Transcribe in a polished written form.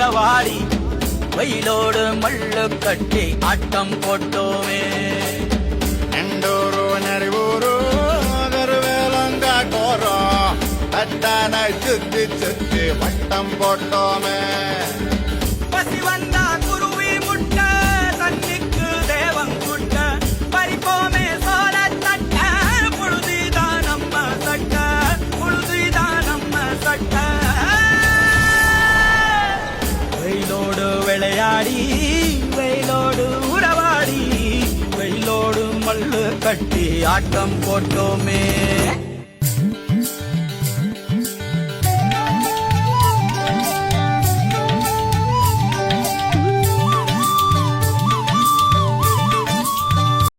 உறவாடி வெயிலோடு மல்லு கட்டி ஆட்டம் போட்டோமே. எண்டூரு நெறிவூரு கருவேலங்காட்டோரம் தட்டான சுத்தி சுத்தி வட்டம் போட்டோமே. பசி வந்தா குருவி முட்ட தண்ணிக்கு தேவம் குட்ட பறிப்போமே சோழ தட்ட புழுதிதான் நம்ம சட்ட புழுதிதான் நம்ம சட்ட. வெயிலோடு விளையாடி வெயிலோடு உறவாடி வெயிலோடு மல்லு கட்டி ஆட்டம் போட்டோமே.